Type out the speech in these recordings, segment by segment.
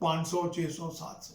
500, 600, 700।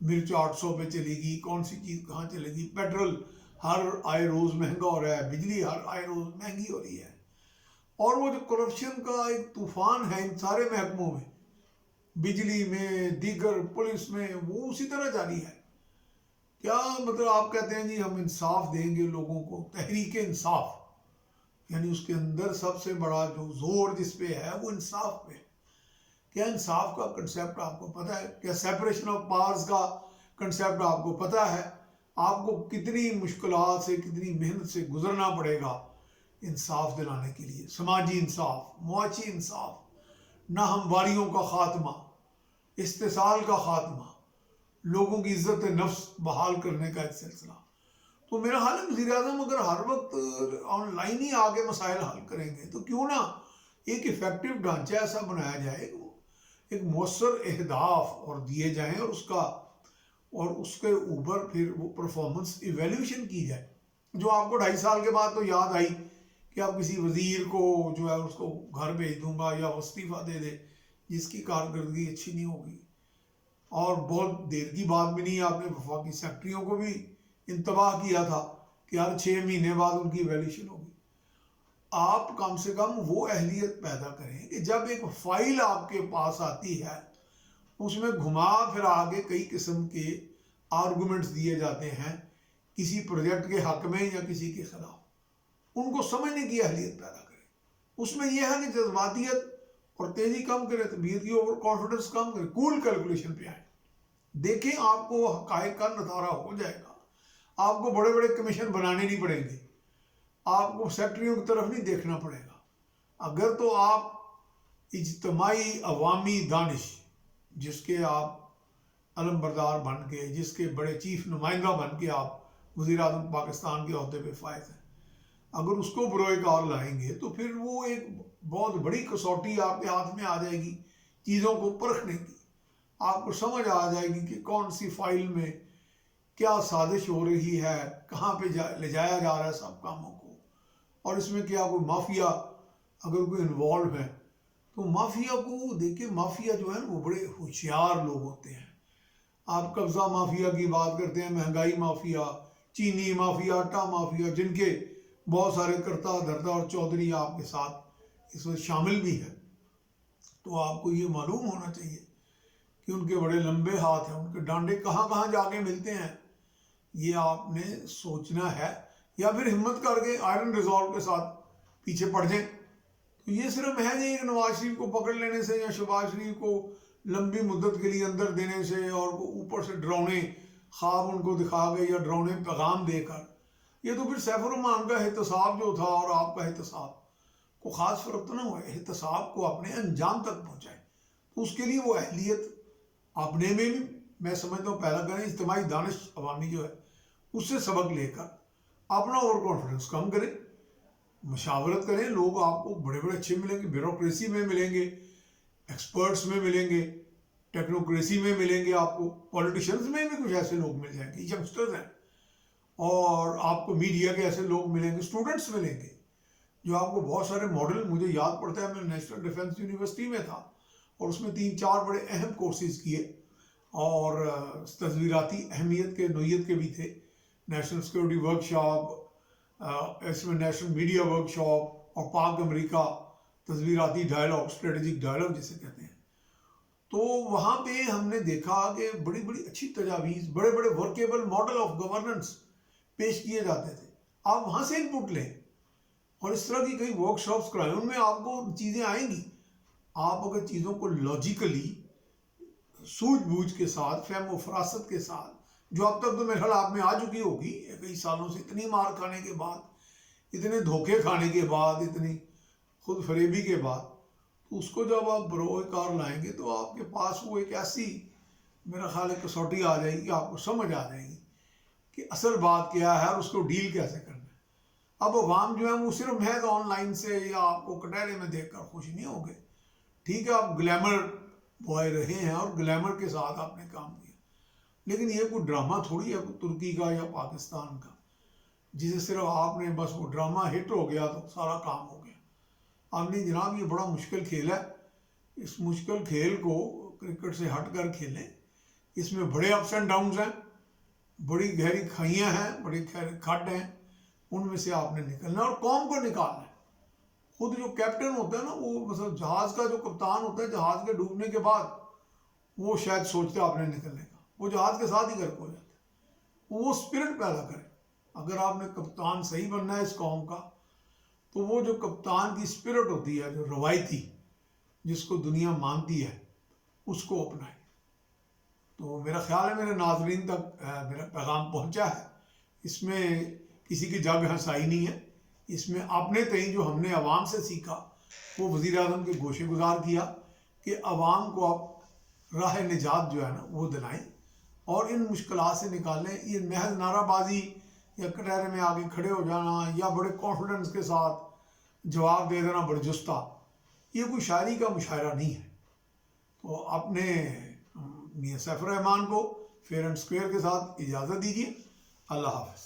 مرچ 800 پہ چلے گی، کون سی چیز کہاں چلے گی، پیٹرول ہر آئے روز مہنگا ہو رہا ہے، بجلی ہر آئے روز مہنگی ہو رہی ہے، اور وہ جو کرپشن کا ایک طوفان ہے ان سارے محکموں میں، بجلی میں، دیگر پولیس میں، وہ اسی طرح جاری ہے۔ کیا مطلب آپ کہتے ہیں جی ہم انصاف دیں گے لوگوں کو، تحریک انصاف، یعنی اس کے اندر سب سے بڑا جو زور جس پہ ہے وہ انصاف پہ۔ کیا انصاف کا کنسیپٹ آپ کو پتہ ہے؟ کیا سیپریشن آف پاورز کا کنسیپٹ آپ کو پتہ ہے؟ آپ کو کتنی مشکلات سے، کتنی محنت سے گزرنا پڑے گا انصاف دلانے کے لیے، سماجی انصاف، معاشی انصاف، ناہمواریوں کا خاتمہ، استحصال کا خاتمہ، لوگوں کی عزت نفس بحال کرنے کا ایک سلسلہ۔ تو میرا خیال ہے وزیر اعظم اگر ہر وقت آن لائن ہی آگے مسائل حل کریں گے تو کیوں نہ ایک ایفیکٹو ڈھانچہ ایسا بنایا جائے، ایک مؤثر اہداف اور دیے جائیں، اور اس کے اوپر پھر وہ پرفارمنس ایویلیوشن کی جائے، جو آپ کو 2.5 سال کے بعد تو یاد آئی کہ آپ کسی وزیر کو جو ہے اس کو گھر بھیج دوں گا یا استعفیٰ دے دے جس کی کارکردگی اچھی نہیں ہوگی۔ اور بہت دیر کی بات بھی نہیں، آپ نے وفاقی سیکرٹریوں کو بھی انتباہ کیا تھا کہ ہر 6 مہینے بعد ان کی ایویلیوشن ہوگی۔ آپ کم سے کم وہ اہلیت پیدا کریں کہ جب ایک فائل آپ کے پاس آتی ہے اس میں گھما پھر آگے کئی قسم کے آرگومنٹس دیے جاتے ہیں کسی پروجیکٹ کے حق میں یا کسی کے خلاف، ان کو سمجھنے کی اہلیت پیدا کریں۔ اس میں یہ ہے کہ جذباتیت اور تیزی کم کرے، طبیعت کی اوور کانفیڈنس کم کرے، کول کیلکولیشن پہ آئیں۔ دیکھیں آپ کو حقائق کا نظارہ ہو جائے گا، آپ کو بڑے بڑے کمیشن بنانے نہیں پڑیں گے، آپ کو سیکٹریوں کی طرف نہیں دیکھنا پڑے گا۔ اگر تو آپ اجتماعی عوامی دانش، جس کے آپ علم بردار بن کے، جس کے بڑے چیف نمائندہ بن کے آپ وزیر اعظم پاکستان کے عہدے پہ فائز ہیں، اگر اس کو بروئے کار لائیں گے تو پھر وہ ایک بہت بڑی کسوٹی آپ کے ہاتھ میں آ جائے گی چیزوں کو پرکھنے کی۔ آپ کو سمجھ آ جائے گی کہ کون سی فائل میں کیا سازش ہو رہی ہے، کہاں پہ لے جایا جا رہا ہے سب کاموں کو، اور اس میں کیا کوئی مافیا اگر کوئی انوالو ہے تو مافیا کو دیکھیں۔ مافیا جو ہے وہ بڑے ہوشیار لوگ ہوتے ہیں۔ آپ قبضہ مافیا کی بات کرتے ہیں، مہنگائی مافیا، چینی مافیا، آٹا مافیا، جن کے بہت سارے کرتا دھرتا اور چودھری آپ کے ساتھ اس وقت شامل بھی ہیں، تو آپ کو یہ معلوم ہونا چاہیے کہ ان کے بڑے لمبے ہاتھ ہیں، ان کے ڈانڈے کہاں کہاں جا کے ملتے ہیں، یہ آپ نے سوچنا ہے، یا پھر ہمت کر کے آئرن ریزالو کے ساتھ پیچھے پڑ جائیں۔ تو یہ صرف محض ایک نواز شریف کو پکڑ لینے سے یا شہباز شریف کو لمبی مدت کے لیے اندر دینے سے اور اوپر سے ڈراؤنے خواب ان کو دکھا کے یا ڈراؤنے پیغام دے کر، یہ تو پھر سیف الرحمان کا احتساب جو تھا اور آپ کا احتساب کو خاص فرق تو نہ ہوا۔ احتساب کو اپنے انجام تک پہنچائیں، تو اس کے لیے وہ اہلیت اپنے میں بھی میں سمجھتا ہوں پیدا کریں، اجتماعی دانش عوامی جو ہے اس سے سبق لے کر اپنا اوور کانفیڈنس کم کریں، مشاورت کریں۔ لوگ آپ کو بڑے بڑے اچھے ملیں گے، بیوروکریسی میں ملیں گے، ایکسپرٹس میں ملیں گے، ٹیکنوکریسی میں ملیں گے، آپ کو پولیٹیشنز میں بھی کچھ ایسے لوگ مل جائیں گے، ینگسٹرز ہیں، اور آپ کو میڈیا کے ایسے لوگ ملیں گے، اسٹوڈنٹس ملیں گے جو آپ کو بہت سارے ماڈل، مجھے یاد پڑتا ہے میں نیشنل ڈیفنس یونیورسٹی میں تھا اور اس میں 3-4 بڑے اہم کورسز کیے، اور تصویراتی اہمیت کے نوعیت کے بھی تھے، نیشنل سیکورٹی ورک شاپ، اس میں نیشنل میڈیا ورک شاپ، اور پاک امریکہ تصویراتی ڈائلاگ، اسٹریٹجک ڈائلاگ جسے کہتے ہیں۔ تو وہاں پہ ہم نے دیکھا کہ بڑی بڑی اچھی تجاویز، بڑے بڑے ورکیبل ماڈل آف گورننس پیش کیے جاتے تھے، آپ وہاں سے انپٹ لیں، اور اس طرح کی کئی ورک شاپس کرائیں، ان میں آپ کو چیزیں آئیں گی۔ آپ اگر چیزوں کو لاجیکلی، سوجھ بوجھ کے ساتھ، فہم و فراست کے ساتھ، جو اب تک تو میرے خیال آپ میں آ چکی ہوگی کئی سالوں سے، اتنی مار کھانے کے بعد، اتنے دھوکے کھانے کے بعد، اتنی خود فریبی کے بعد، تو اس کو جب آپ بروئے کار لائیں گے تو آپ کے پاس وہ ایک ایسی میرا خیال ہے کسوٹی آ جائے گی کہ آپ کو سمجھ آ جائے گی کہ اصل بات کیا ہے اور اس کو ڈیل کیسے کرنا ہے۔ اب عوام جو ہے وہ صرف محض آن لائن سے یا آپ کو کٹہرے میں دیکھ کر خوش نہیں ہوں گے، ٹھیک ہے آپ گلیمر بوائے رہے ہیں اور گلیمر کے ساتھ آپ نے کام کیا، لیکن یہ کوئی ڈرامہ تھوڑی ہے کوئی ترکی کا یا پاکستان کا، جسے صرف آپ نے بس وہ ڈرامہ ہٹ ہو گیا تو سارا کام ہو گیا۔ آپ نے جناب یہ بڑا مشکل کھیل ہے، اس مشکل کھیل کو کرکٹ سے ہٹ کر کھیلیں، اس میں بڑے اپس اینڈ ڈاؤنز ہیں، بڑی گہری کھائیاں ہیں، بڑی گہری کھڈ ہیں، ان میں سے آپ نے نکلنا ہے اور قوم کو نکالنا ہے۔ خود جو کیپٹن ہوتا ہے نا، وہ مثلا جہاز کا جو کپتان ہوتا ہے، جہاز کے ڈوبنے کے بعد وہ شاید سوچتا ہے آپ نے نکلنے کا، وہ جہاز کے ساتھ ہی غرق ہو جاتا ہے۔ وہ اسپرٹ پیدا کرے۔ اگر آپ نے کپتان صحیح بننا ہے اس قوم کا، تو وہ جو کپتان کی اسپرٹ ہوتی ہے، جو روایتی، جس کو دنیا مانتی ہے، اس کو اپنائے۔ تو میرا خیال ہے میرے ناظرین تک میرا پیغام پہنچا ہے۔ اس میں کسی کی جگ ہنسائی نہیں ہے، اس میں اپنے تئیں جو ہم نے عوام سے سیکھا وہ وزیر اعظم کے گوشے گزار کیا کہ عوام کو آپ راہ نجات جو ہے نا وہ دلائیں اور ان مشکلات سے نکالیں۔ یہ محض نعرہ بازی یا کٹہرے میں آگے کھڑے ہو جانا یا بڑے کانفیڈنس کے ساتھ جواب دے دینا برجستہ، یہ کوئی شاعری کا مشاعرہ نہیں ہے۔ تو اپنے میاں سیف الرحمان کو فیئر اینڈ اسکوئر کے ساتھ اجازت دیجیے۔ اللہ حافظ۔